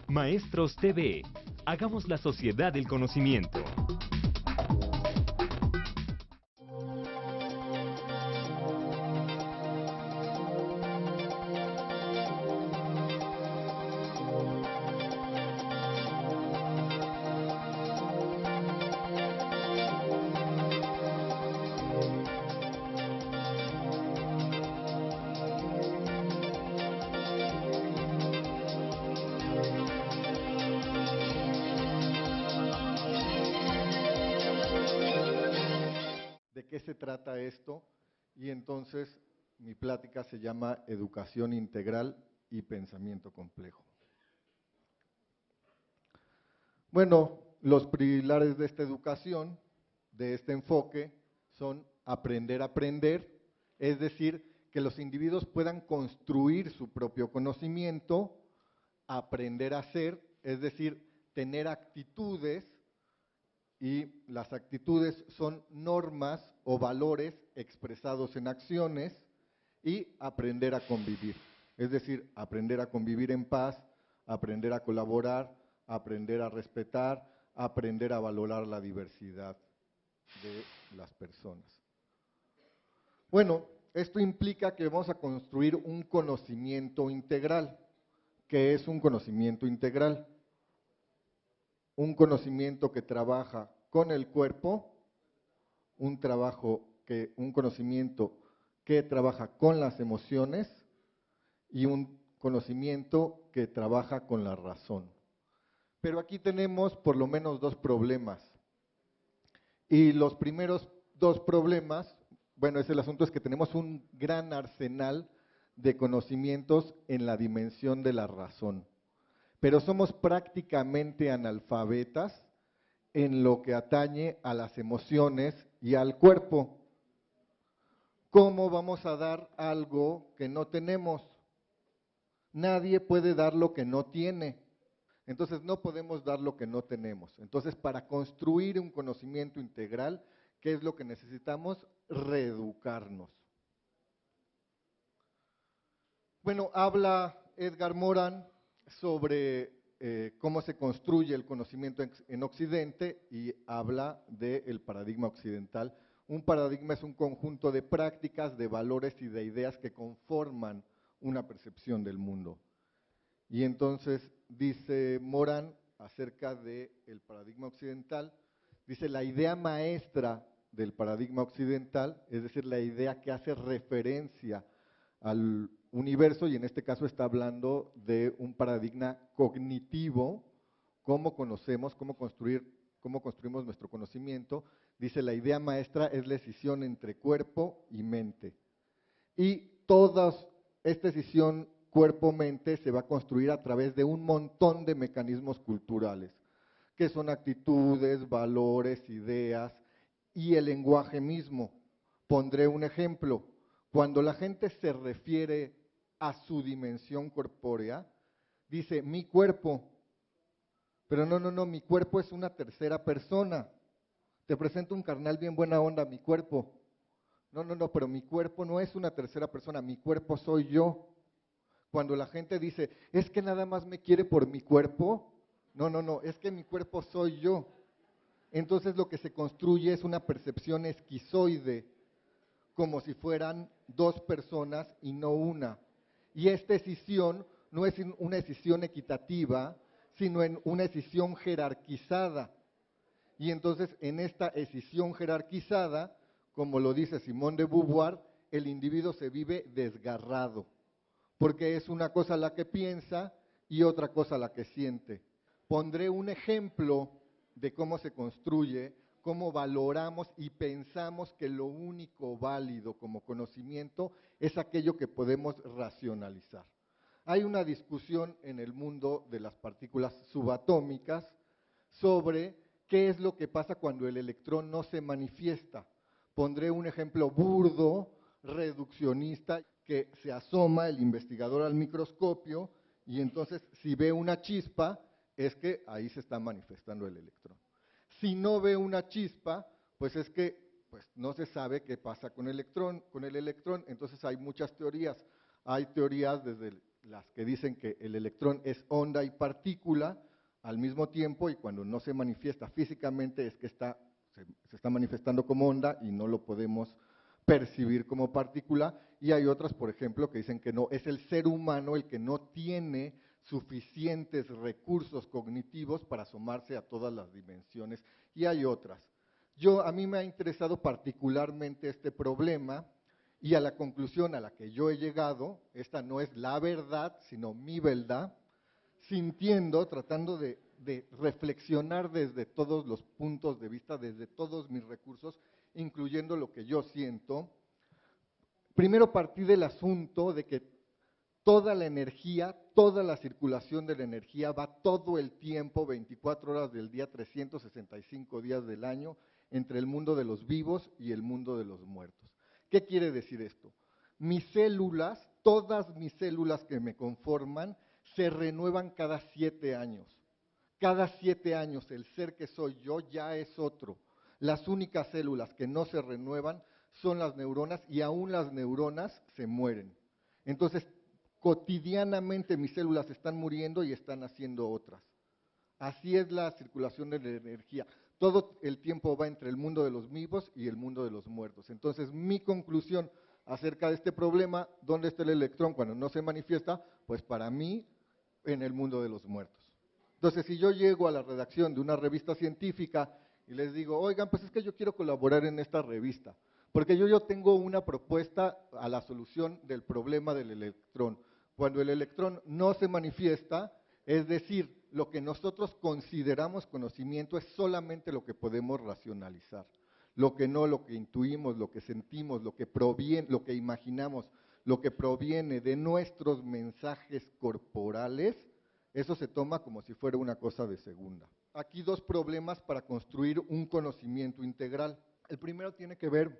Maestros TV, hagamos la sociedad del conocimiento. ¿De qué se trata esto? Y entonces mi plática se llama Educación Integral y Pensamiento Complejo. Bueno, los pilares de esta educación, de este enfoque, son aprender a aprender, es decir, que los individuos puedan construir su propio conocimiento, aprender a ser, es decir, tener actitudes, y las actitudes son normas o valores expresados en acciones, y aprender a convivir, es decir, aprender a convivir en paz, aprender a colaborar, aprender a respetar, aprender a valorar la diversidad de las personas. Bueno, esto implica que vamos a construir un conocimiento integral. ¿Qué es un conocimiento integral? Un conocimiento que trabaja con el cuerpo, un conocimiento que trabaja con las emociones y un conocimiento que trabaja con la razón. Pero aquí tenemos por lo menos dos problemas. Y los primeros dos problemas, bueno, el asunto es que tenemos un gran arsenal de conocimientos en la dimensión de la razón, pero somos prácticamente analfabetas en lo que atañe a las emociones y al cuerpo. ¿Cómo vamos a dar algo que no tenemos? Nadie puede dar lo que no tiene. Entonces no podemos dar lo que no tenemos. Entonces, para construir un conocimiento integral, ¿qué es lo que necesitamos? Reeducarnos. Bueno, habla Edgar Morin sobre cómo se construye el conocimiento en Occidente y habla del paradigma occidental. Un paradigma es un conjunto de prácticas, de valores y de ideas que conforman una percepción del mundo. Y entonces dice Morin acerca del paradigma occidental, dice la idea maestra del paradigma occidental, es decir, la idea que hace referencia al universo, y en este caso está hablando de un paradigma cognitivo, cómo conocemos, cómo construimos nuestro conocimiento. Dice la idea maestra es la escisión entre cuerpo y mente. Y toda esta escisión cuerpo-mente se va a construir a través de un montón de mecanismos culturales, que son actitudes, valores, ideas y el lenguaje mismo. Pondré un ejemplo. Cuando la gente se refiere a su dimensión corpórea, dice mi cuerpo, pero no, mi cuerpo es una tercera persona. Te presento un carnal bien buena onda, mi cuerpo. No, pero mi cuerpo no es una tercera persona, mi cuerpo soy yo. Cuando la gente dice, es que nada más me quiere por mi cuerpo, no, es que mi cuerpo soy yo. Entonces lo que se construye es una percepción esquizoide, como si fueran dos personas y no una. Y esta escisión no es una escisión equitativa, sino en una escisión jerarquizada. Y entonces en esta escisión jerarquizada, como lo dice Simone de Beauvoir, el individuo se vive desgarrado, porque es una cosa la que piensa y otra cosa la que siente. Pondré un ejemplo de cómo se construye, cómo valoramos y pensamos que lo único válido como conocimiento es aquello que podemos racionalizar. Hay una discusión en el mundo de las partículas subatómicas sobre qué es lo que pasa cuando el electrón no se manifiesta. Pondré un ejemplo burdo, reduccionista, que se asoma el investigador al microscopio y entonces si ve una chispa, es que ahí se está manifestando el electrón. Si no ve una chispa, pues es que pues, no se sabe qué pasa con el electrón, entonces hay muchas teorías. Hay teorías desde las que dicen que el electrón es onda y partícula al mismo tiempo y cuando no se manifiesta físicamente es que se está manifestando como onda y no lo podemos percibir como partícula, y hay otras, por ejemplo, que dicen que no, es el ser humano el que no tiene suficientes recursos cognitivos para asomarse a todas las dimensiones, y hay otras. A mí me ha interesado particularmente este problema, y a la conclusión a la que yo he llegado, esta no es la verdad, sino mi verdad, sintiendo, tratando de reflexionar desde todos los puntos de vista, desde todos mis recursos, incluyendo lo que yo siento. Primero partí del asunto de que toda la energía, toda la circulación de la energía va todo el tiempo, 24 horas del día, 365 días del año, entre el mundo de los vivos y el mundo de los muertos. ¿Qué quiere decir esto? Mis células, todas mis células que me conforman, se renuevan cada 7 años. Cada 7 años el ser que soy yo ya es otro. Las únicas células que no se renuevan son las neuronas y aún las neuronas se mueren. Entonces, cotidianamente mis células están muriendo y están haciendo otras. Así es la circulación de la energía. Todo el tiempo va entre el mundo de los vivos y el mundo de los muertos. Entonces, mi conclusión acerca de este problema, ¿dónde está el electrón cuando no se manifiesta? Pues para mí, en el mundo de los muertos. Entonces, si yo llego a la redacción de una revista científica y les digo, oigan, pues es que yo quiero colaborar en esta revista, porque yo tengo una propuesta a la solución del problema del electrón. Cuando el electrón no se manifiesta, es decir, lo que nosotros consideramos conocimiento es solamente lo que podemos racionalizar. Lo que no, lo que intuimos, lo que sentimos, lo que proviene, lo que imaginamos, lo que proviene de nuestros mensajes corporales, eso se toma como si fuera una cosa de segunda. Aquí 2 problemas para construir un conocimiento integral. El primero tiene que ver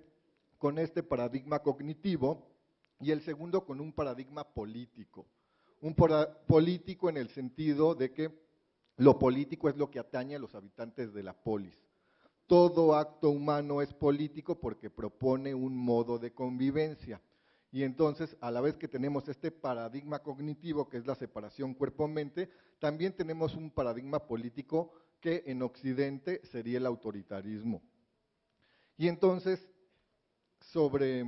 con este paradigma cognitivo y el segundo con un paradigma político. Un político en el sentido de que lo político es lo que atañe a los habitantes de la polis. Todo acto humano es político porque propone un modo de convivencia. Y entonces, a la vez que tenemos este paradigma cognitivo, que es la separación cuerpo-mente, también tenemos un paradigma político que en Occidente sería el autoritarismo. Y entonces, sobre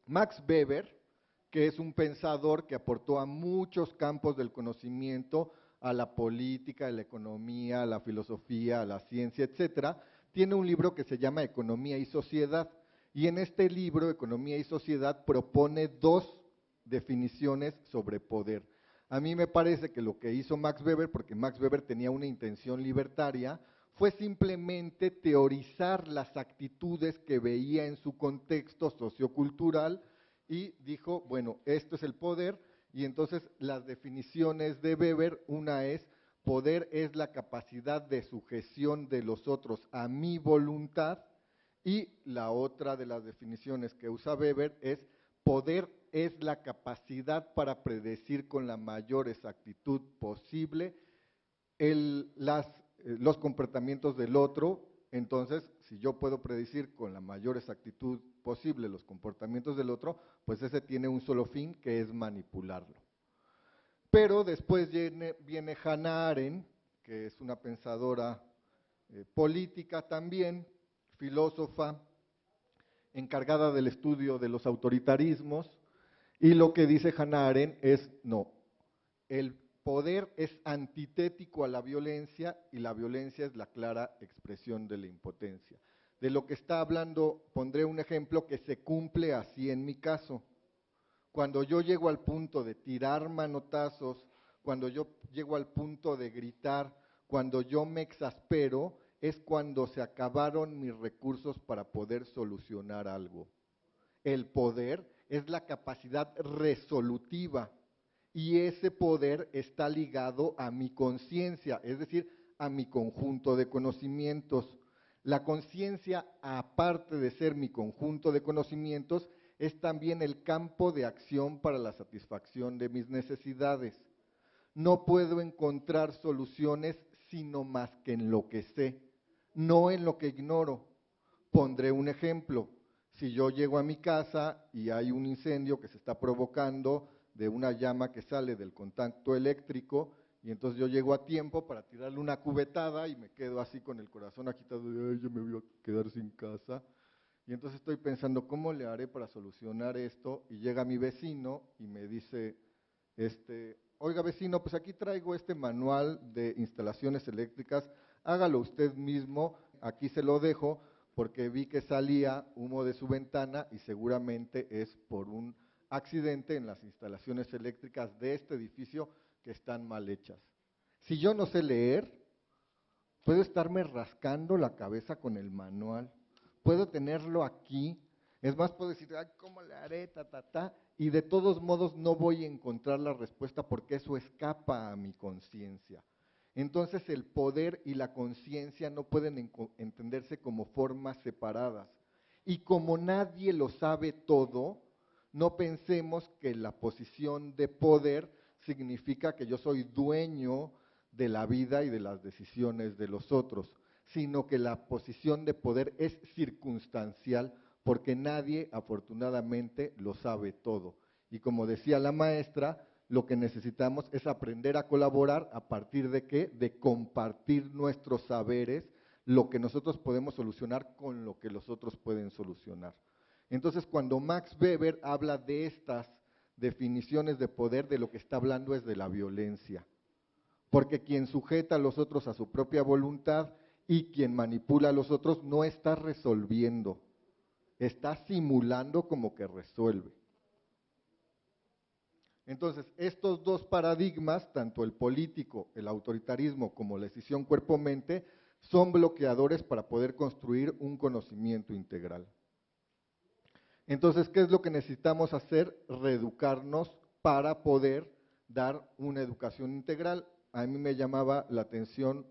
Max Weber, que es un pensador que aportó a muchos campos del conocimiento, a la política, a la economía, a la filosofía, a la ciencia, etcétera, tiene un libro que se llama Economía y Sociedad, y en este libro, Economía y Sociedad, propone 2 definiciones sobre poder. A mí me parece que lo que hizo Max Weber, porque Max Weber tenía una intención libertaria, fue simplemente teorizar las actitudes que veía en su contexto sociocultural y dijo, bueno, esto es el poder, y entonces las definiciones de Weber, una es, poder es la capacidad de sujeción de los otros a mi voluntad, y la otra de las definiciones que usa Weber es, poder es la capacidad para predecir con la mayor exactitud posible los comportamientos del otro. Entonces, si yo puedo predecir con la mayor exactitud posible los comportamientos del otro, pues ese tiene un solo fin, que es manipularlo. Pero después viene Hannah Arendt, que es una pensadora política también, filósofa, encargada del estudio de los autoritarismos, y lo que dice Hannah Arendt es, no, el poder es antitético a la violencia y la violencia es la clara expresión de la impotencia. De lo que está hablando, pondré un ejemplo que se cumple así en mi caso. Cuando yo llego al punto de tirar manotazos, cuando yo llego al punto de gritar, cuando yo me exaspero, es cuando se acabaron mis recursos para poder solucionar algo. El poder es la capacidad resolutiva y ese poder está ligado a mi conciencia, es decir, a mi conjunto de conocimientos. La conciencia, aparte de ser mi conjunto de conocimientos, es también el campo de acción para la satisfacción de mis necesidades. No puedo encontrar soluciones sino más que en lo que sé, no en lo que ignoro. Pondré un ejemplo. Si yo llego a mi casa y hay un incendio que se está provocando de una llama que sale del contacto eléctrico, y entonces yo llego a tiempo para tirarle una cubetada y me quedo así con el corazón agitado de, ay, yo me voy a quedar sin casa. Y entonces estoy pensando, ¿cómo le haré para solucionar esto? Y llega mi vecino y me dice, oiga vecino, pues aquí traigo este manual de instalaciones eléctricas, hágalo usted mismo, aquí se lo dejo, porque vi que salía humo de su ventana y seguramente es por un accidente en las instalaciones eléctricas de este edificio que están mal hechas. Si yo no sé leer, puedo estarme rascando la cabeza con el manual, puedo tenerlo aquí, es más, puedo decir, ay, ¿cómo le haré? Y de todos modos no voy a encontrar la respuesta porque eso escapa a mi conciencia. Entonces el poder y la conciencia no pueden entenderse como formas separadas. Y como nadie lo sabe todo, no pensemos que la posición de poder significa que yo soy dueño de la vida y de las decisiones de los otros, sino que la posición de poder es circunstancial porque nadie afortunadamente lo sabe todo. Y como decía la maestra, lo que necesitamos es aprender a colaborar a partir de ¿qué? De compartir nuestros saberes, lo que nosotros podemos solucionar con lo que los otros pueden solucionar. Entonces, cuando Max Weber habla de estas definiciones de poder, de lo que está hablando es de la violencia. Porque quien sujeta a los otros a su propia voluntad y quien manipula a los otros no está resolviendo, está simulando como que resuelve. Entonces, estos dos paradigmas, tanto el político, el autoritarismo, como la decisión cuerpo-mente, son bloqueadores para poder construir un conocimiento integral. Entonces, ¿qué es lo que necesitamos hacer? Reeducarnos para poder dar una educación integral. A mí me llamaba la atención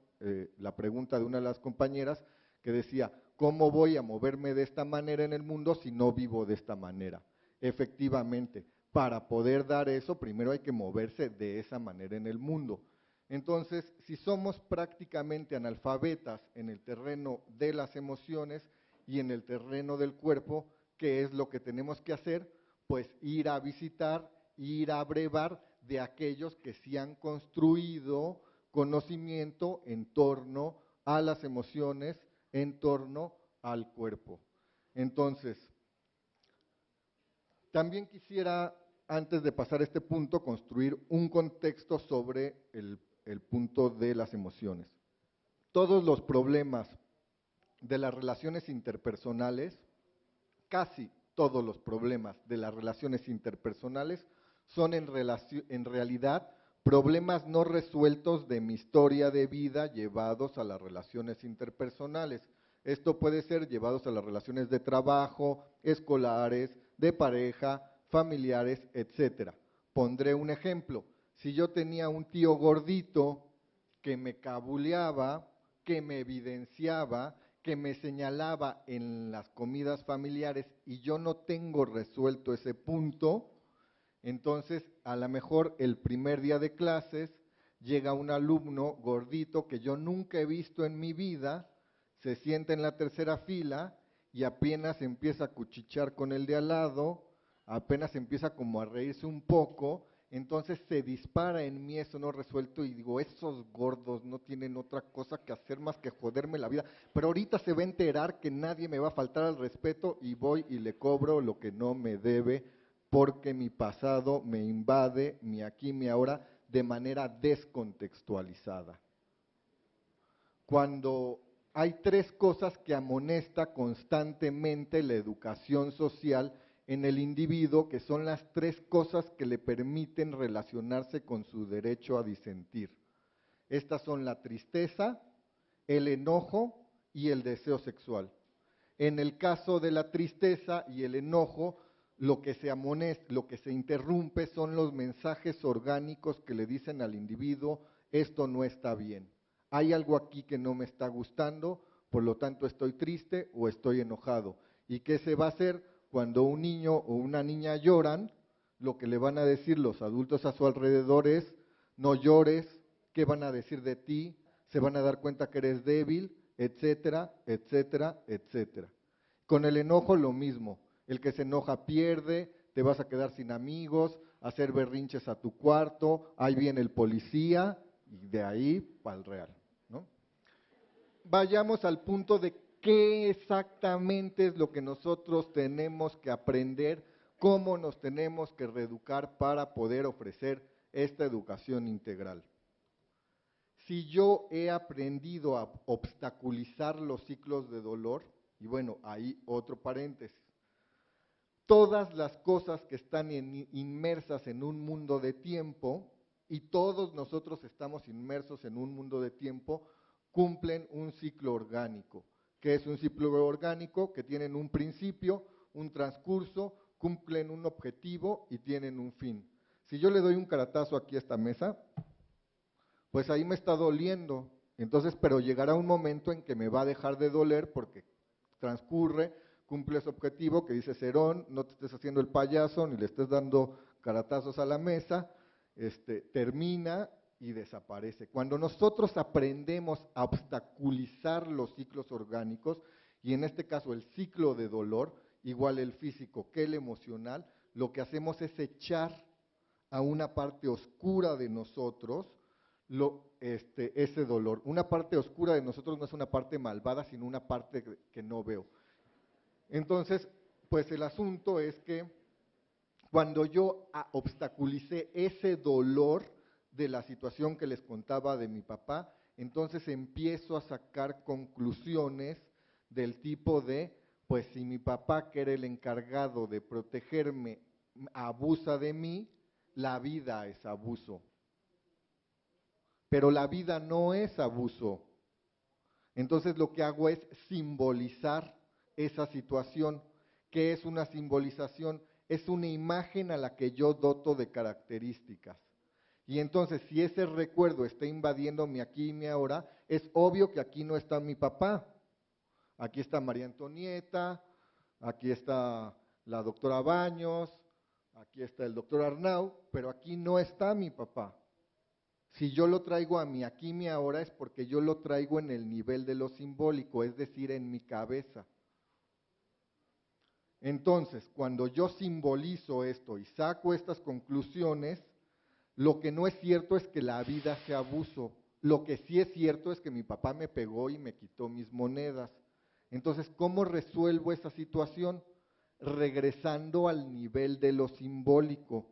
la pregunta de una de las compañeras que decía, ¿cómo voy a moverme de esta manera en el mundo si no vivo de esta manera? Efectivamente, para poder dar eso, primero hay que moverse de esa manera en el mundo. Entonces, si somos prácticamente analfabetas en el terreno de las emociones y en el terreno del cuerpo, ¿qué es lo que tenemos que hacer? Pues ir a visitar, ir a brevar de aquellos que sí han construido conocimiento en torno a las emociones, en torno al cuerpo. Entonces, también quisiera, antes de pasar a este punto, construir un contexto sobre el punto de las emociones. Todos los problemas de las relaciones interpersonales, casi todos los problemas de las relaciones interpersonales son en realidad problemas no resueltos de mi historia de vida llevados a las relaciones interpersonales. Esto puede ser llevados a las relaciones de trabajo, escolares, de pareja, familiares, etcétera. Pondré un ejemplo. Si yo tenía un tío gordito que me cabuleaba, que me evidenciaba, que me señalaba en las comidas familiares y yo no tengo resuelto ese punto, entonces a lo mejor el primer día de clases llega un alumno gordito que yo nunca he visto en mi vida, se sienta en la tercera fila y apenas empieza a cuchichear con el de al lado, apenas empieza como a reírse un poco, entonces se dispara en mí eso no resuelto y digo, esos gordos no tienen otra cosa que hacer más que joderme la vida, pero ahorita se va a enterar que nadie me va a faltar al respeto y voy y le cobro lo que no me debe porque mi pasado me invade, mi aquí, mi ahora, de manera descontextualizada. Cuando hay tres cosas que amonesta constantemente la educación social en el individuo, que son las tres cosas que le permiten relacionarse con su derecho a disentir. Estas son la tristeza, el enojo y el deseo sexual. En el caso de la tristeza y el enojo, lo que se amonesta, lo que se interrumpe son los mensajes orgánicos que le dicen al individuo, esto no está bien. Hay algo aquí que no me está gustando, por lo tanto estoy triste o estoy enojado. ¿Y qué se va a hacer? cuando un niño o una niña lloran, lo que le van a decir los adultos a su alrededor es, no llores, ¿qué van a decir de ti? Se van a dar cuenta que eres débil, etcétera, etcétera, etcétera. Con el enojo lo mismo, el que se enoja pierde, te vas a quedar sin amigos, hacer berrinches a tu cuarto, ahí viene el policía y de ahí para el real, ¿no? Vayamos al punto de qué exactamente es lo que nosotros tenemos que aprender, cómo nos tenemos que reeducar para poder ofrecer esta educación integral. Si yo he aprendido a obstaculizar los ciclos de dolor, y bueno, ahí otro paréntesis, todas las cosas que están inmersas en un mundo de tiempo, y todos nosotros estamos inmersos en un mundo de tiempo, cumplen un ciclo orgánico. ¿Qué es un ciclo orgánico? Que tienen un principio, un transcurso, cumplen un objetivo y tienen un fin. Si yo le doy un caratazo aquí a esta mesa, pues ahí me está doliendo, entonces, pero llegará un momento en que me va a dejar de doler porque transcurre, cumple ese objetivo que dice Cerón, no te estés haciendo el payaso ni le estés dando caratazos a la mesa, termina y desaparece. Cuando nosotros aprendemos a obstaculizar los ciclos orgánicos, y en este caso el ciclo de dolor, igual el físico que el emocional, lo que hacemos es echar a una parte oscura de nosotros ese dolor. Una parte oscura de nosotros no es una parte malvada, sino una parte que no veo. Entonces, pues el asunto es que cuando yo obstaculicé ese dolor de la situación que les contaba de mi papá, entonces empiezo a sacar conclusiones del tipo de, pues si mi papá, que era el encargado de protegerme, abusa de mí, la vida es abuso. Pero la vida no es abuso. Entonces lo que hago es simbolizar esa situación. ¿Qué es una simbolización? Es una imagen a la que yo doto de características. Y entonces, si ese recuerdo está invadiendo mi aquí y mi ahora, es obvio que aquí no está mi papá. Aquí está María Antonieta, aquí está la doctora Baños, aquí está el doctor Arnau, pero aquí no está mi papá. Si yo lo traigo a mi aquí y mi ahora es porque yo lo traigo en el nivel de lo simbólico, es decir, en mi cabeza. Entonces, cuando yo simbolizo esto y saco estas conclusiones, lo que no es cierto es que la vida sea abuso. Lo que sí es cierto es que mi papá me pegó y me quitó mis monedas. Entonces, ¿cómo resuelvo esa situación? Regresando al nivel de lo simbólico,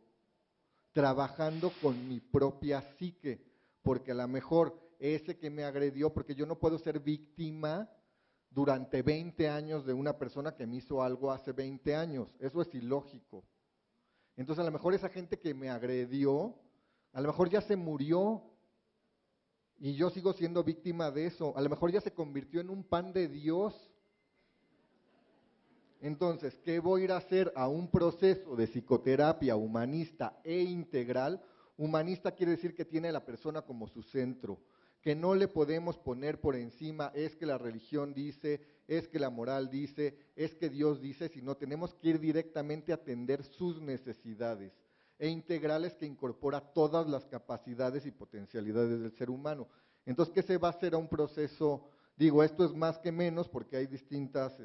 trabajando con mi propia psique, porque a lo mejor ese que me agredió, porque yo no puedo ser víctima durante 20 años de una persona que me hizo algo hace 20 años, eso es ilógico. Entonces a lo mejor esa gente que me agredió, a lo mejor ya se murió y yo sigo siendo víctima de eso, a lo mejor ya se convirtió en un pan de Dios. Entonces, ¿qué voy a ir a hacer a un proceso de psicoterapia humanista e integral? Humanista quiere decir que tiene a la persona como su centro, que no le podemos poner por encima, es que la religión dice, es que la moral dice, es que Dios dice, sino tenemos que ir directamente a atender sus necesidades. E integral es que incorpora todas las capacidades y potencialidades del ser humano. Entonces, ¿qué se va a hacer a un proceso? Digo, esto es más que menos porque hay distintos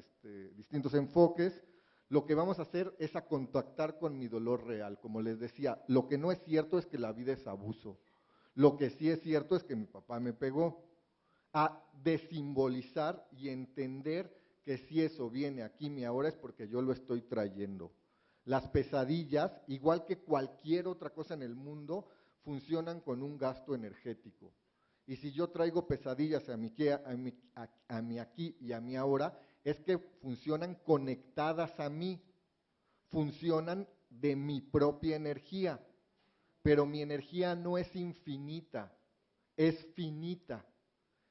enfoques. Lo que vamos a hacer es a contactar con mi dolor real. Como les decía, lo que no es cierto es que la vida es abuso. Lo que sí es cierto es que mi papá me pegó. A desimbolizar y entender que si eso viene aquí y ahora es porque yo lo estoy trayendo. Las pesadillas, igual que cualquier otra cosa en el mundo, funcionan con un gasto energético. Y si yo traigo pesadillas a mi aquí y a mi ahora, es que funcionan conectadas a mí, funcionan de mi propia energía, pero mi energía no es infinita, es finita.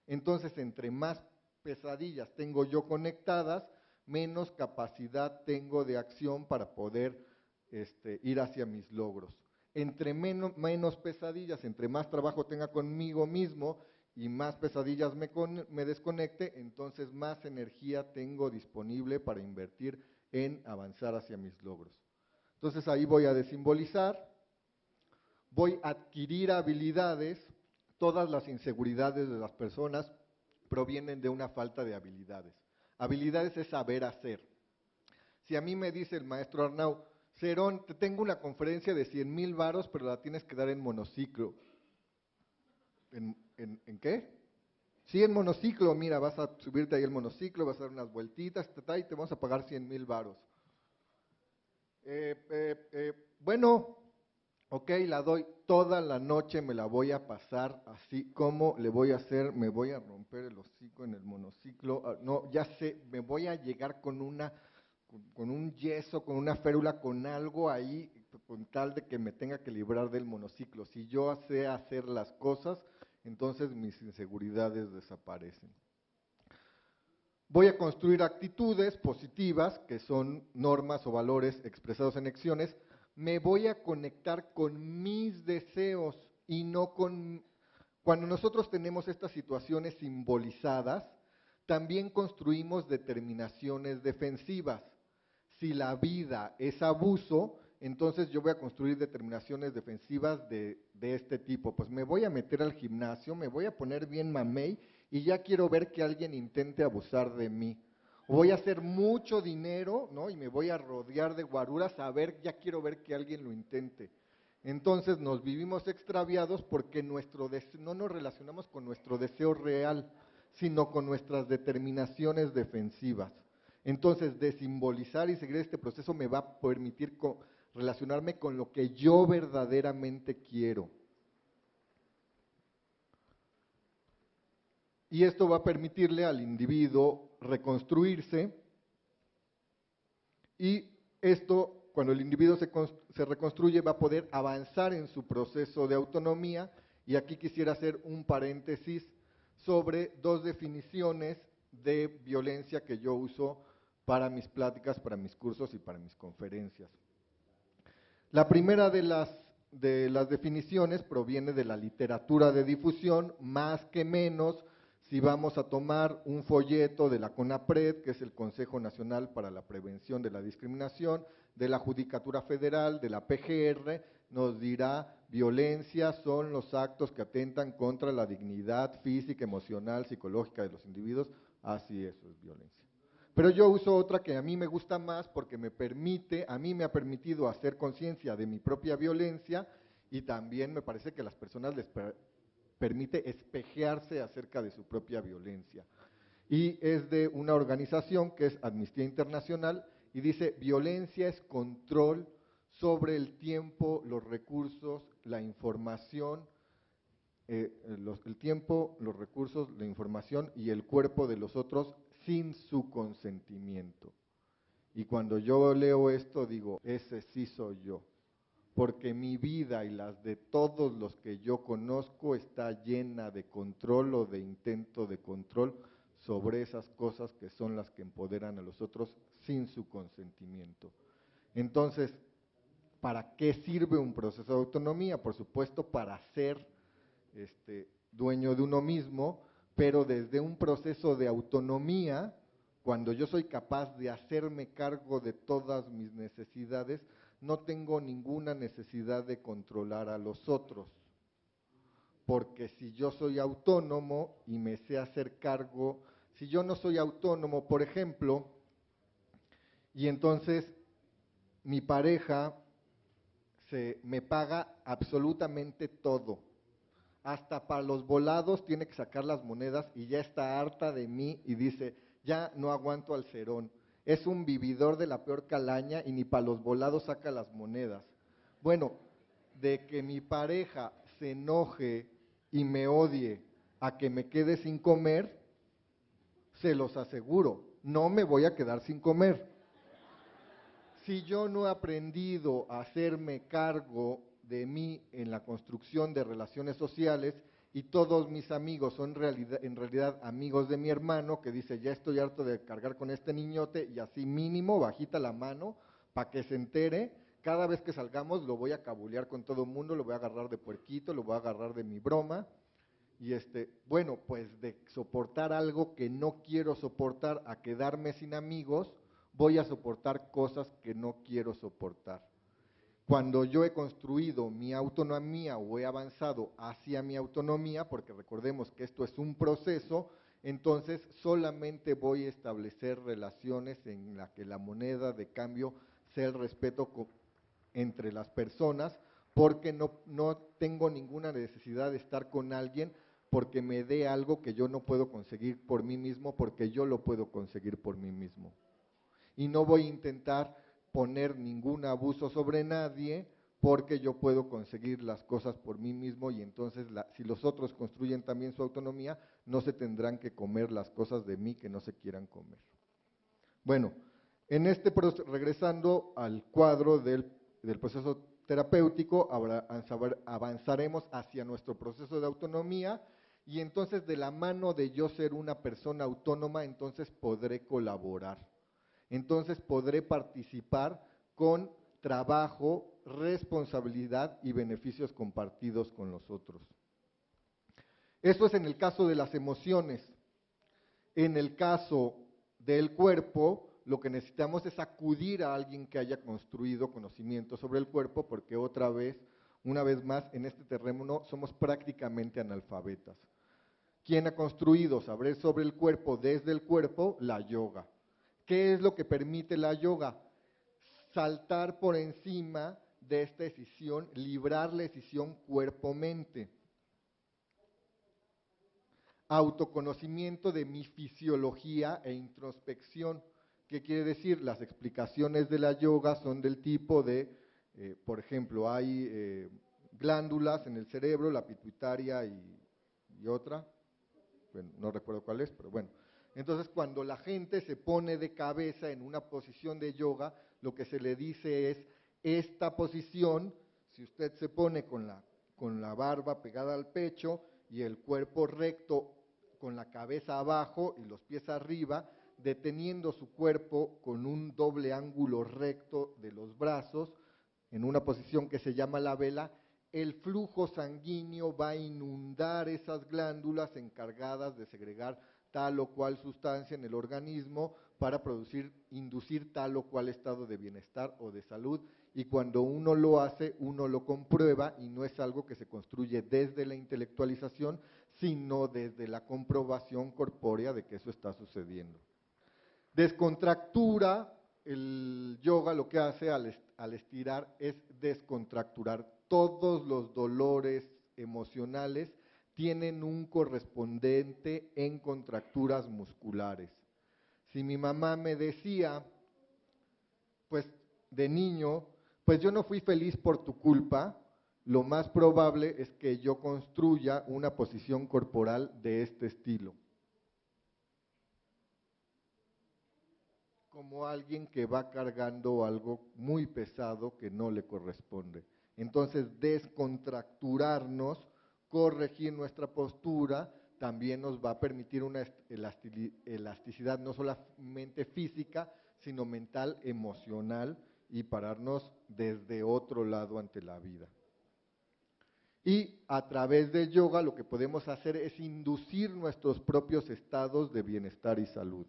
Entonces, entre más pesadillas tengo yo conectadas, menos capacidad tengo de acción para poder ir hacia mis logros. Entre menos pesadillas, entre más trabajo tenga conmigo mismo y más pesadillas me desconecte, entonces más energía tengo disponible para invertir en avanzar hacia mis logros. Entonces ahí voy a desimbolizar, voy a adquirir habilidades. Todas las inseguridades de las personas provienen de una falta de habilidades. Habilidades es saber hacer. Si a mí me dice el maestro Arnau, Cerón, te tengo una conferencia de 100,000 varos, pero la tienes que dar en monociclo. ¿En qué? Sí, en monociclo, mira, vas a subirte ahí el monociclo, vas a dar unas vueltitas, y te vamos a pagar 100,000 varos. Bueno, ok, la doy, toda la noche me la voy a pasar así. ¿Cómo le voy a hacer? Me voy a romper el hocico en el monociclo. No, ya sé, me voy a llegar con un yeso, con una férula, con algo ahí, con tal de que me tenga que librar del monociclo. Si yo sé hacer las cosas, entonces mis inseguridades desaparecen. Voy a construir actitudes positivas, que son normas o valores expresados en acciones. Me voy a conectar con mis deseos y no con… Cuando nosotros tenemos estas situaciones simbolizadas, también construimos determinaciones defensivas. Si la vida es abuso, entonces yo voy a construir determinaciones defensivas de este tipo. Pues me voy a meter al gimnasio, me voy a poner bien mamey y ya quiero ver que alguien intente abusar de mí. Voy a hacer mucho dinero, ¿no? Y me voy a rodear de guaruras, ya quiero ver que alguien lo intente. Entonces nos vivimos extraviados porque no nos relacionamos con nuestro deseo real, sino con nuestras determinaciones defensivas. Entonces, desimbolizar y seguir este proceso me va a permitir relacionarme con lo que yo verdaderamente quiero. Y esto va a permitirle al individuo reconstruirse, y esto, cuando el individuo se reconstruye, va a poder avanzar en su proceso de autonomía. Y aquí quisiera hacer un paréntesis sobre dos definiciones de violencia que yo uso para mis pláticas, para mis cursos y para mis conferencias. La primera de las definiciones proviene de la literatura de difusión, más que menos. Si vamos a tomar un folleto de la CONAPRED, que es el Consejo Nacional para la Prevención de la Discriminación, de la Judicatura Federal, de la PGR, nos dirá: violencia son los actos que atentan contra la dignidad física, emocional, psicológica de los individuos. Así eso es violencia. Pero yo uso otra que a mí me gusta más porque a mí me ha permitido hacer conciencia de mi propia violencia, y también me parece que a las personas les permite espejearse acerca de su propia violencia. Y es de una organización que es Amnistía Internacional, y dice: violencia es control sobre el tiempo, los recursos, la información, el tiempo, los recursos, la información y el cuerpo de los otros sin su consentimiento. Y cuando yo leo esto digo: ese sí soy yo, porque mi vida y las de todos los que yo conozco está llena de control o de intento de control sobre esas cosas que son las que empoderan a los otros sin su consentimiento. Entonces, ¿para qué sirve un proceso de autonomía? Por supuesto, para ser dueño de uno mismo, pero desde un proceso de autonomía, cuando yo soy capaz de hacerme cargo de todas mis necesidades, no tengo ninguna necesidad de controlar a los otros. Porque si yo soy autónomo y me sé hacer cargo, si yo no soy autónomo, por ejemplo, y entonces mi pareja me paga absolutamente todo, hasta para los volados tiene que sacar las monedas, y ya está harta de mí y dice: ya no aguanto al Cerón, es un vividor de la peor calaña y ni para los volados saca las monedas. Bueno, de que mi pareja se enoje y me odie a que me quede sin comer, se los aseguro, no me voy a quedar sin comer. Si yo no he aprendido a hacerme cargo de mí en la construcción de relaciones sociales, y todos mis amigos son en realidad amigos de mi hermano, que dice: ya estoy harto de cargar con este niñote, y así mínimo bajita la mano para que se entere, cada vez que salgamos lo voy a cabulear con todo el mundo, lo voy a agarrar de puerquito, lo voy a agarrar de mi broma. Y bueno, pues de soportar algo que no quiero soportar a quedarme sin amigos, voy a soportar cosas que no quiero soportar. Cuando yo he construido mi autonomía o he avanzado hacia mi autonomía, porque recordemos que esto es un proceso, entonces solamente voy a establecer relaciones en las que la moneda de cambio sea el respeto entre las personas, porque no tengo ninguna necesidad de estar con alguien porque me dé algo que yo no puedo conseguir por mí mismo, porque yo lo puedo conseguir por mí mismo. Y no voy a intentar poner ningún abuso sobre nadie, porque yo puedo conseguir las cosas por mí mismo y entonces si los otros construyen también su autonomía, no se tendrán que comer las cosas de mí que no se quieran comer. Bueno, en regresando al cuadro del proceso terapéutico, avanzaremos hacia nuestro proceso de autonomía y entonces de la mano de yo ser una persona autónoma, entonces podré colaborar. Entonces podré participar con trabajo, responsabilidad y beneficios compartidos con los otros. Eso es en el caso de las emociones. En el caso del cuerpo, lo que necesitamos es acudir a alguien que haya construido conocimiento sobre el cuerpo, porque una vez más, en este terreno somos prácticamente analfabetas. ¿Quién ha construido saber sobre el cuerpo desde el cuerpo? La yoga. ¿Qué es lo que permite la yoga? Saltar por encima de esta decisión, librar la decisión cuerpo-mente. Autoconocimiento de mi fisiología e introspección. ¿Qué quiere decir? Las explicaciones de la yoga son del tipo de, por ejemplo, hay glándulas en el cerebro, la pituitaria y otra, bueno, no recuerdo cuál es, pero bueno. Entonces, cuando la gente se pone de cabeza en una posición de yoga, lo que se le dice es, esta posición, si usted se pone con la barba pegada al pecho y el cuerpo recto con la cabeza abajo y los pies arriba, deteniendo su cuerpo con un doble ángulo recto de los brazos, en una posición que se llama la vela, el flujo sanguíneo va a inundar esas glándulas encargadas de segregar tal o cual sustancia en el organismo para inducir tal o cual estado de bienestar o de salud, y cuando uno lo hace, uno lo comprueba y no es algo que se construye desde la intelectualización, sino desde la comprobación corpórea de que eso está sucediendo. Descontractura, el yoga lo que hace al estirar es descontracturar. Todos los dolores emocionales tienen un correspondiente en contracturas musculares. Si mi mamá me decía, pues de niño, pues yo no fui feliz por tu culpa, lo más probable es que yo construya una posición corporal de este estilo. Como alguien que va cargando algo muy pesado que no le corresponde. Entonces, descontracturarnos, corregir nuestra postura, también nos va a permitir una elasticidad no solamente física, sino mental, emocional, y pararnos desde otro lado ante la vida. Y a través del yoga lo que podemos hacer es inducir nuestros propios estados de bienestar y salud.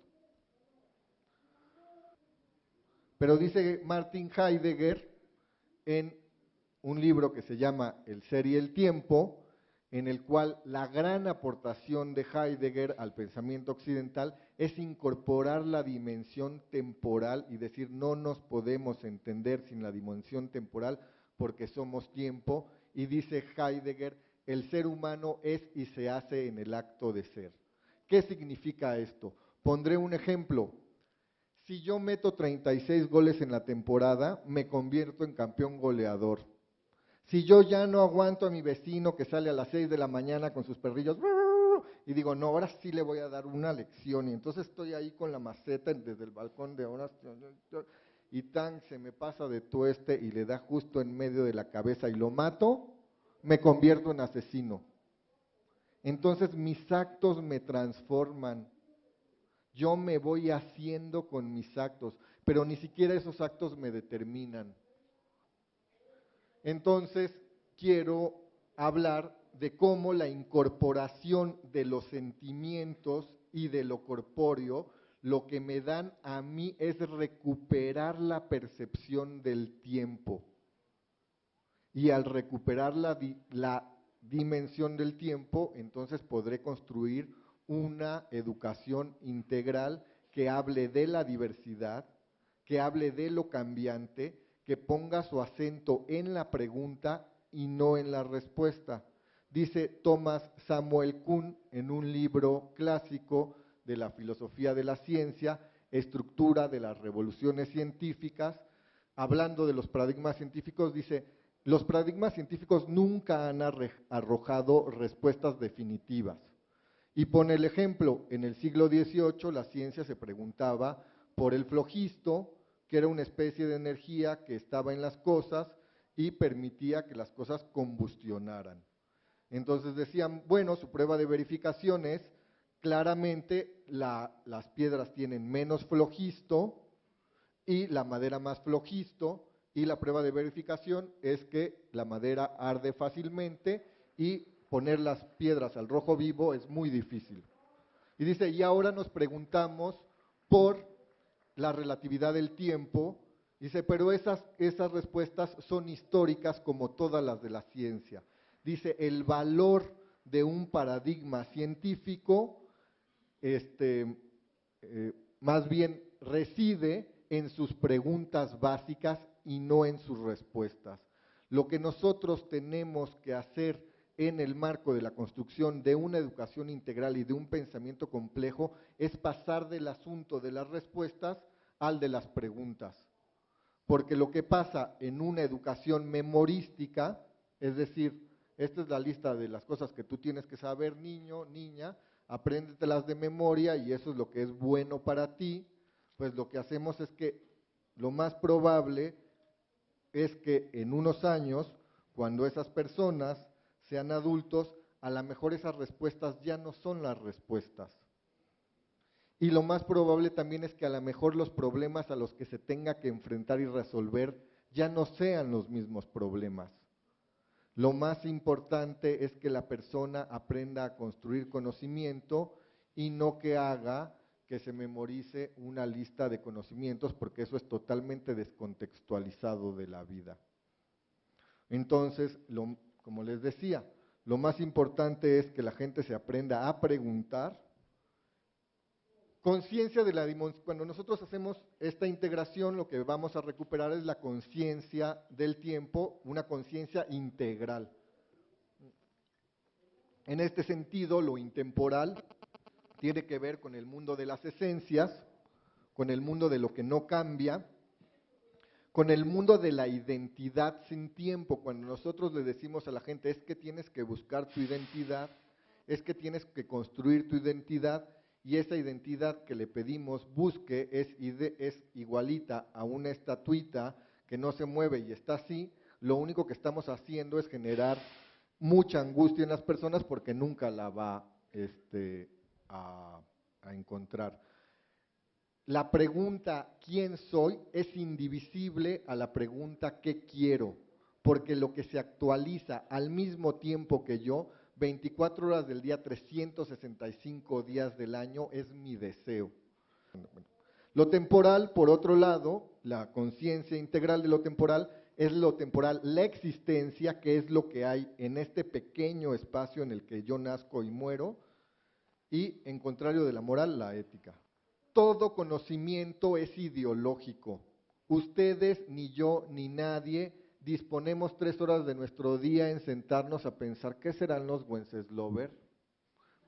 Pero dice Martin Heidegger en un libro que se llama El ser y el tiempo, en el cual la gran aportación de Heidegger al pensamiento occidental es incorporar la dimensión temporal y decir no nos podemos entender sin la dimensión temporal porque somos tiempo, y dice Heidegger, el ser humano es y se hace en el acto de ser. ¿Qué significa esto? Pondré un ejemplo. Si yo meto 36 goles en la temporada, me convierto en campeón goleador. Si yo ya no aguanto a mi vecino que sale a las 6 de la mañana con sus perrillos y digo, no, ahora sí le voy a dar una lección, y entonces estoy ahí con la maceta desde el balcón de ahora y tan se me pasa de tueste y le da justo en medio de la cabeza y lo mato, me convierto en asesino. Entonces mis actos me transforman. Yo me voy haciendo con mis actos, pero ni siquiera esos actos me determinan. Entonces, quiero hablar de cómo la incorporación de los sentimientos y de lo corpóreo lo que me dan a mí es recuperar la percepción del tiempo. Y al recuperar la dimensión del tiempo, entonces podré construir una educación integral que hable de la diversidad, que hable de lo cambiante, que ponga su acento en la pregunta y no en la respuesta. Dice Thomas Samuel Kuhn en un libro clásico de la filosofía de la ciencia, Estructura de las revoluciones científicas, hablando de los paradigmas científicos, dice: los paradigmas científicos nunca han arrojado respuestas definitivas. Y pone el ejemplo: en el siglo XVIII la ciencia se preguntaba por el flogisto, que era una especie de energía que estaba en las cosas y permitía que las cosas combustionaran. Entonces decían, bueno, su prueba de verificación es, claramente las piedras tienen menos flogisto y la madera más flogisto, y la prueba de verificación es que la madera arde fácilmente y poner las piedras al rojo vivo es muy difícil. Y dice, y ahora nos preguntamos por la relatividad del tiempo. Dice, pero esas respuestas son históricas como todas las de la ciencia. Dice, el valor de un paradigma científico más bien reside en sus preguntas básicas y no en sus respuestas. Lo que nosotros tenemos que hacer en el marco de la construcción de una educación integral y de un pensamiento complejo es pasar del asunto de las respuestas al de las preguntas. Porque lo que pasa en una educación memorística, es decir, esta es la lista de las cosas que tú tienes que saber, niño, niña, apréndetelas de memoria y eso es lo que es bueno para ti, pues lo que hacemos es que lo más probable es que en unos años, cuando esas personas sean adultos, a lo mejor esas respuestas ya no son las respuestas. Y lo más probable también es que a lo mejor los problemas a los que se tenga que enfrentar y resolver ya no sean los mismos problemas. Lo más importante es que la persona aprenda a construir conocimiento y no que haga que se memorice una lista de conocimientos, porque eso es totalmente descontextualizado de la vida. Entonces, como les decía, lo más importante es que la gente se aprenda a preguntar. Conciencia de la dimensión. Cuando nosotros hacemos esta integración, lo que vamos a recuperar es la conciencia del tiempo, una conciencia integral. En este sentido, lo intemporal tiene que ver con el mundo de las esencias, con el mundo de lo que no cambia, con el mundo de la identidad sin tiempo. Cuando nosotros le decimos a la gente, es que tienes que buscar tu identidad, es que tienes que construir tu identidad, y esa identidad que le pedimos busque es igualita a una estatuita que no se mueve y está así, lo único que estamos haciendo es generar mucha angustia en las personas porque nunca la va a encontrar. La pregunta ¿quién soy? Es indivisible a la pregunta ¿qué quiero? Porque lo que se actualiza al mismo tiempo que yo, 24 horas del día, 365 días del año, es mi deseo. Lo temporal, por otro lado, la conciencia integral de lo temporal, es lo temporal, la existencia, que es lo que hay en este pequeño espacio en el que yo nazco y muero, y en contrario de la moral, la ética. Todo conocimiento es ideológico. Ustedes, ni yo, ni nadie disponemos 3 horas de nuestro día en sentarnos a pensar ¿qué serán los Wenceslauer?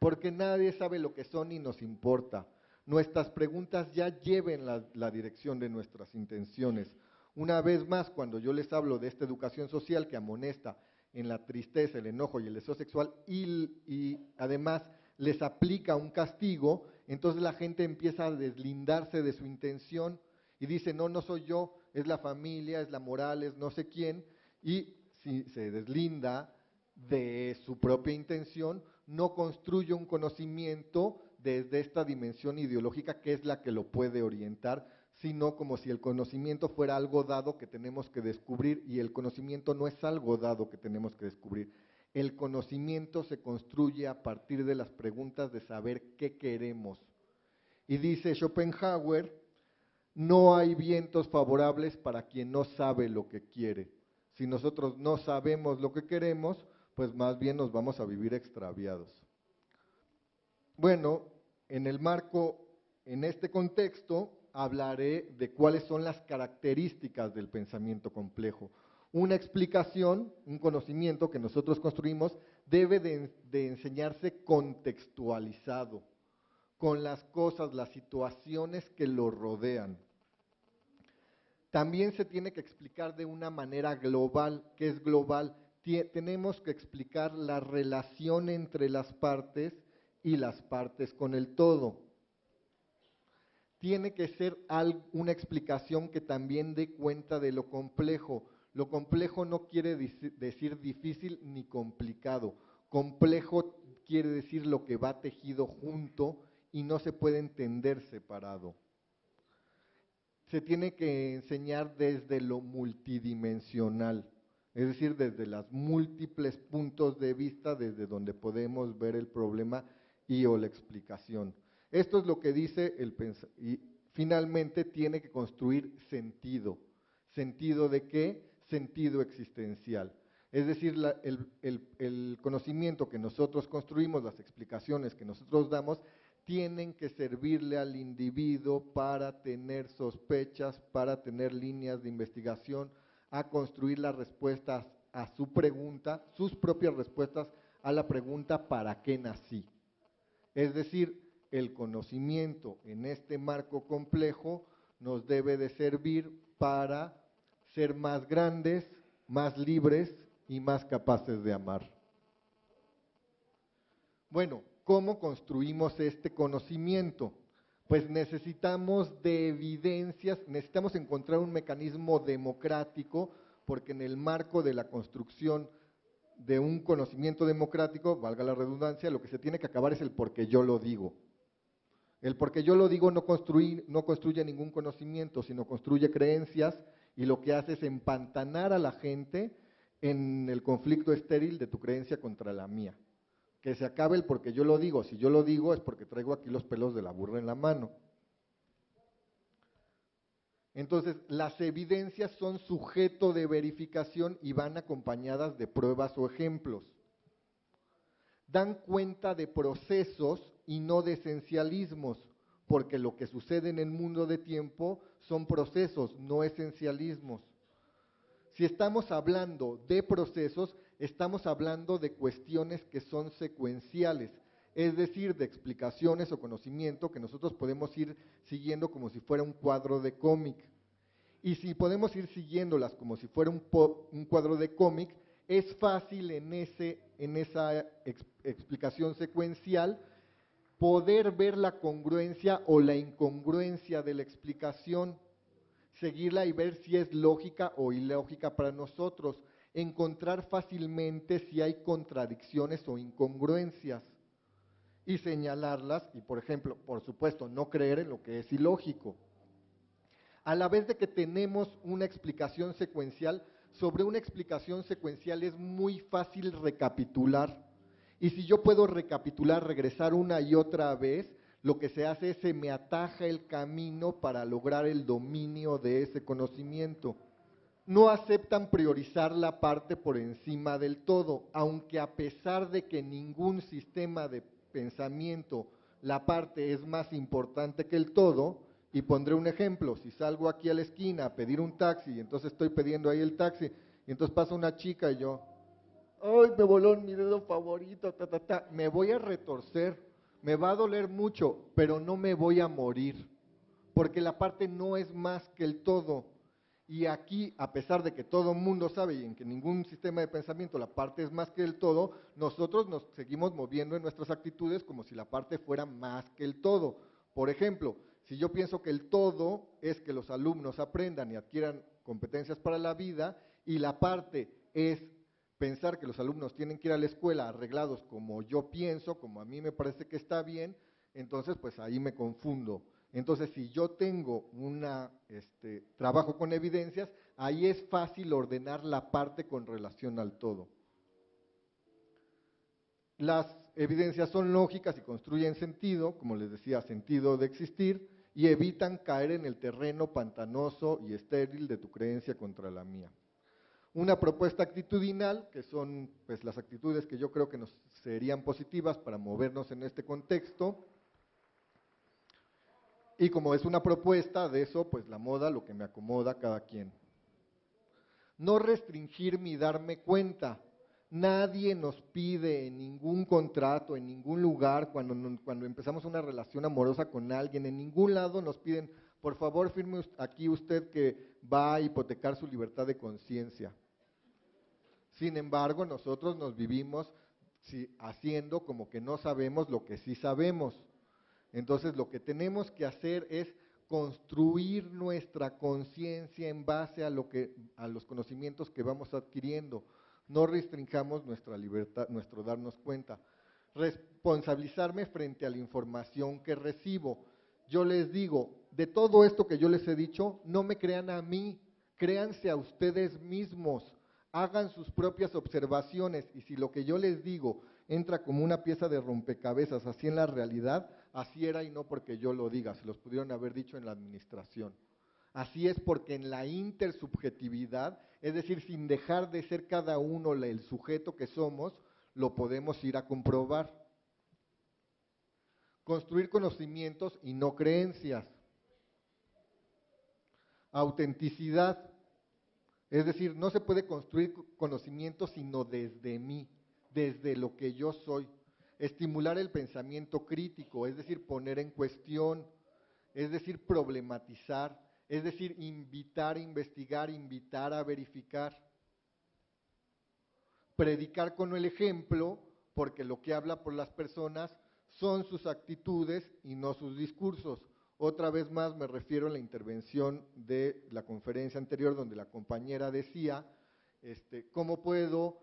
Porque nadie sabe lo que son y nos importa. Nuestras preguntas ya lleven la dirección de nuestras intenciones. Una vez más, cuando yo les hablo de esta educación social que amonesta en la tristeza, el enojo y el deseo sexual y además les aplica un castigo, entonces la gente empieza a deslindarse de su intención y dice, no, no soy yo, es la familia, es la moral, es no sé quién, y si se deslinda de su propia intención, no construye un conocimiento desde esta dimensión ideológica que es la que lo puede orientar, sino como si el conocimiento fuera algo dado que tenemos que descubrir, y el conocimiento no es algo dado que tenemos que descubrir. El conocimiento se construye a partir de las preguntas de saber qué queremos. Y dice Schopenhauer, no hay vientos favorables para quien no sabe lo que quiere. Si nosotros no sabemos lo que queremos, pues más bien nos vamos a vivir extraviados. Bueno, en este contexto, hablaré de cuáles son las características del pensamiento complejo. Una explicación, un conocimiento que nosotros construimos, debe de enseñarse contextualizado, con las cosas, las situaciones que lo rodean. También se tiene que explicar de una manera global. ¿Qué es global? Tenemos que explicar la relación entre las partes y las partes con el todo. Tiene que ser una explicación que también dé cuenta de lo complejo. Lo complejo no quiere decir difícil ni complicado. Complejo quiere decir lo que va tejido junto y no se puede entender separado. Se tiene que enseñar desde lo multidimensional, es decir, desde los múltiples puntos de vista desde donde podemos ver el problema y o la explicación. Esto es lo que dice el pensamiento. Y finalmente tiene que construir sentido. ¿Sentido de qué? Sentido existencial. Es decir, el conocimiento que nosotros construimos, las explicaciones que nosotros damos, tienen que servirle al individuo para tener sospechas, para tener líneas de investigación, a construir las respuestas a su pregunta, sus propias respuestas a la pregunta ¿para qué nací? Es decir, el conocimiento en este marco complejo nos debe de servir para ser más grandes, más libres y más capaces de amar. Bueno, ¿cómo construimos este conocimiento? Pues necesitamos de evidencias, necesitamos encontrar un mecanismo democrático, porque en el marco de la construcción de un conocimiento democrático, valga la redundancia, lo que se tiene que acabar es el porque yo lo digo. El porque yo lo digo no construye ningún conocimiento, sino construye creencias y lo que hace es empantanar a la gente en el conflicto estéril de tu creencia contra la mía. Que se acabe el porque yo lo digo. Si yo lo digo es porque traigo aquí los pelos de la burra en la mano. Entonces, las evidencias son sujeto de verificación y van acompañadas de pruebas o ejemplos. Dan cuenta de procesos y no de esencialismos, porque lo que sucede en el mundo de tiempo son procesos, no esencialismos. Si estamos hablando de procesos, estamos hablando de cuestiones que son secuenciales, es decir, de explicaciones o conocimiento que nosotros podemos ir siguiendo como si fuera un cuadro de cómic. Y si podemos ir siguiéndolas como si fuera un cuadro de cómic, es fácil en esa explicación secuencial poder ver la congruencia o la incongruencia de la explicación, seguirla y ver si es lógica o ilógica para nosotros, encontrar fácilmente si hay contradicciones o incongruencias y señalarlas y, por ejemplo, por supuesto, no creer en lo que es ilógico. A la vez de que tenemos una explicación secuencial, sobre una explicación secuencial es muy fácil recapitular. Y si yo puedo recapitular, regresar una y otra vez, lo que se hace es se me ataja el camino para lograr el dominio de ese conocimiento. No aceptan priorizar la parte por encima del todo, aunque a pesar de que ningún sistema de pensamiento la parte es más importante que el todo. Y pondré un ejemplo, si salgo aquí a la esquina a pedir un taxi y entonces estoy pidiendo ahí el taxi y entonces pasa una chica y yo, ¡ay, me voló mi dedo favorito! Me voy a retorcer, me va a doler mucho, pero no me voy a morir, porque la parte no es más que el todo. Y aquí, a pesar de que todo el mundo sabe y en que ningún sistema de pensamiento la parte es más que el todo, nosotros nos seguimos moviendo en nuestras actitudes como si la parte fuera más que el todo. Por ejemplo, si yo pienso que el todo es que los alumnos aprendan y adquieran competencias para la vida y la parte es pensar que los alumnos tienen que ir a la escuela arreglados como yo pienso, como a mí me parece que está bien, entonces pues ahí me confundo. Entonces si yo tengo trabajo con evidencias, ahí es fácil ordenar la parte con relación al todo. Las evidencias son lógicas y construyen sentido, como les decía, sentido de existir, y evitan caer en el terreno pantanoso y estéril de tu creencia contra la mía. Una propuesta actitudinal, que son pues, las actitudes que yo creo que nos serían positivas para movernos en este contexto. Y como es una propuesta de eso, pues la moda, lo que me acomoda a cada quien. No restringirme y darme cuenta. Nadie nos pide en ningún contrato, en ningún lugar, cuando empezamos una relación amorosa con alguien, en ningún lado nos piden, por favor firme aquí usted que va a hipotecar su libertad de conciencia. Sin embargo, nosotros nos vivimos haciendo como que no sabemos lo que sí sabemos. Entonces, lo que tenemos que hacer es construir nuestra conciencia en base a los conocimientos que vamos adquiriendo. No restringamos nuestra libertad, nuestro darnos cuenta. Responsabilizarme frente a la información que recibo. Yo les digo, de todo esto que yo les he dicho, no me crean a mí, créanse a ustedes mismos. Hagan sus propias observaciones y si lo que yo les digo entra como una pieza de rompecabezas así en la realidad, así era y no porque yo lo diga, se los pudieron haber dicho en la administración. Así es porque en la intersubjetividad, es decir, sin dejar de ser cada uno el sujeto que somos, lo podemos ir a comprobar. Construir conocimientos y no creencias. Autenticidad. Es decir, no se puede construir conocimiento sino desde mí, desde lo que yo soy. Estimular el pensamiento crítico, es decir, poner en cuestión, es decir, problematizar, es decir, invitar a investigar, invitar a verificar. Predicar con el ejemplo, porque lo que habla por las personas son sus actitudes y no sus discursos. Otra vez más me refiero a la intervención de la conferencia anterior donde la compañera decía, ¿cómo puedo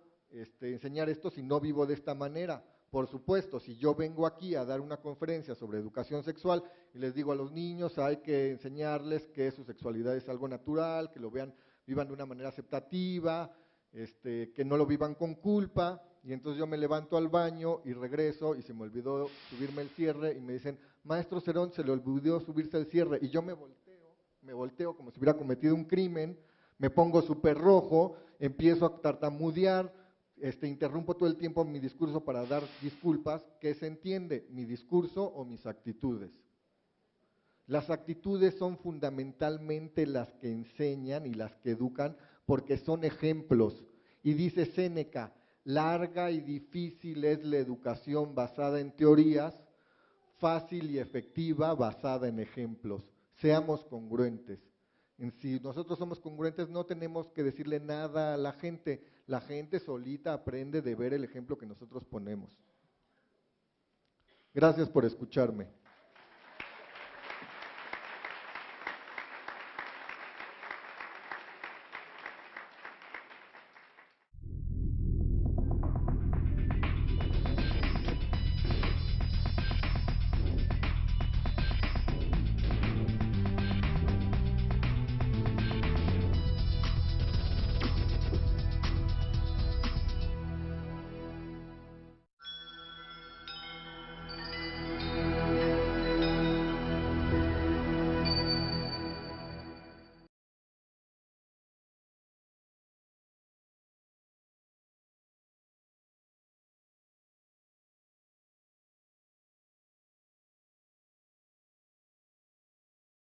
enseñar esto si no vivo de esta manera? Por supuesto, si yo vengo aquí a dar una conferencia sobre educación sexual y les digo a los niños hay que enseñarles que su sexualidad es algo natural, que lo vivan de una manera aceptativa, que no lo vivan con culpa, y entonces yo me levanto al baño y regreso y se me olvidó subirme el cierre y me dicen, maestro Cerón, se le olvidó subirse el cierre, y yo me volteo como si hubiera cometido un crimen, me pongo súper rojo, empiezo a tartamudear, interrumpo todo el tiempo mi discurso para dar disculpas. ¿Qué se entiende? ¿Mi discurso o mis actitudes? Las actitudes son fundamentalmente las que enseñan y las que educan porque son ejemplos. Y dice Séneca, larga y difícil es la educación basada en teorías, fácil y efectiva basada en ejemplos. Seamos congruentes. Si nosotros somos congruentes no tenemos que decirle nada a la gente solita aprende de ver el ejemplo que nosotros ponemos. Gracias por escucharme.